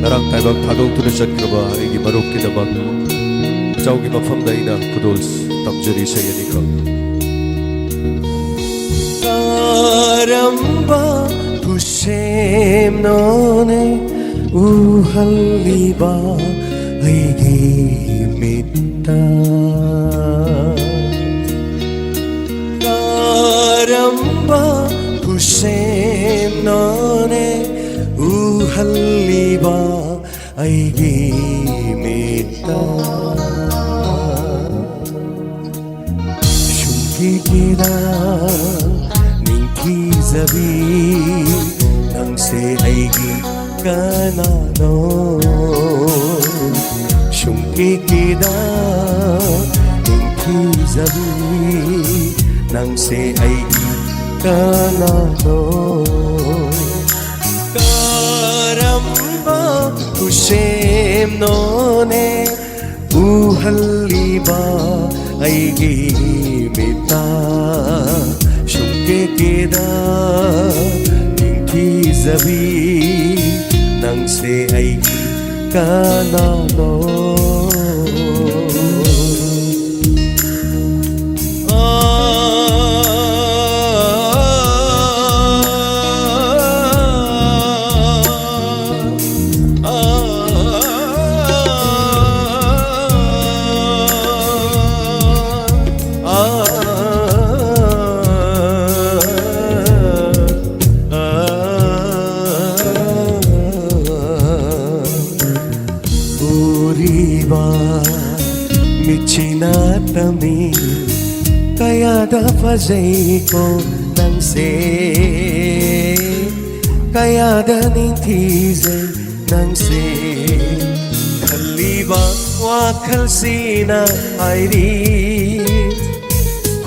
Narang taibag thadong tunajat kraba igi maruk kidabag chawgi mafamda ina kudols tamjari sayanika Karamba kushem none uhaliba aigi mitta Karamba kushem none uhaliba aigi mitta Shungikida ningkizabi nang se aigi kanano Shungikida ningkizabi nang se aigi kanano Kushem none uhaliba aigi mita shungke keda ningki zabi nang se aigi kanano Michinatami kayada fazay ko nang se kayada nintizay nang se Kaliba wakal sina airi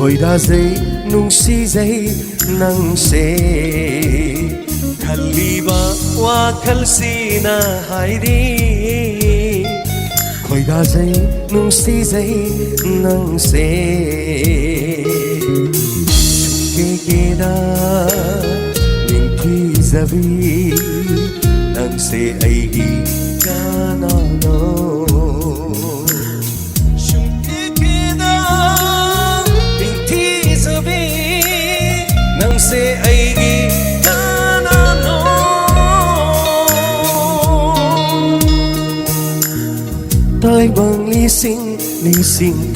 hoida zay nung si zay nang se Kaliba wakal sina airi hoida zay nung si zay nang se Shungikida ningki zabi nang se aigi kanano Shungikida ningki zabi nang se aigi Tai bang lising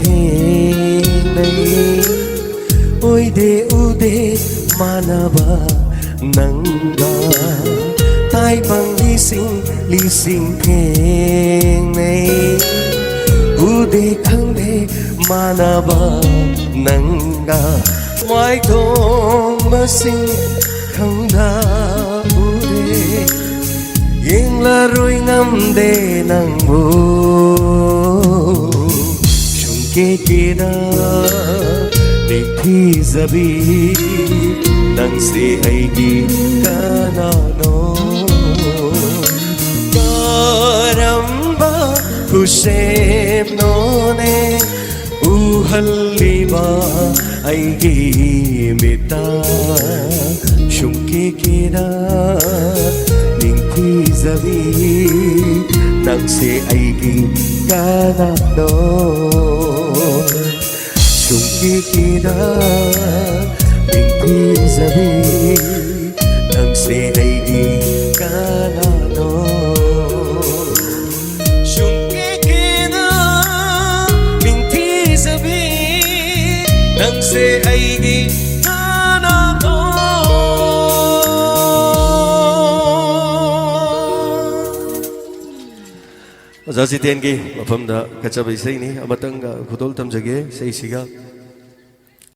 theng nay oi de ude manaba nanga Tai bang lising theng nay ude khang de manaba nanga mai thong masing khang da ude Yeng laroi ngam de nang mo Shungikida ningki zabi nang se aigi kanano Karamba kushem none uhaliba aigi mita Shungikida ningki zabi nang se aigi kanano Shungikida ningki zabi nang se aigi kanano Shungikida ningki zabi nang se aigi Zazi tengi mafamda kachabai sei ni amatang kudol tamjage sei siga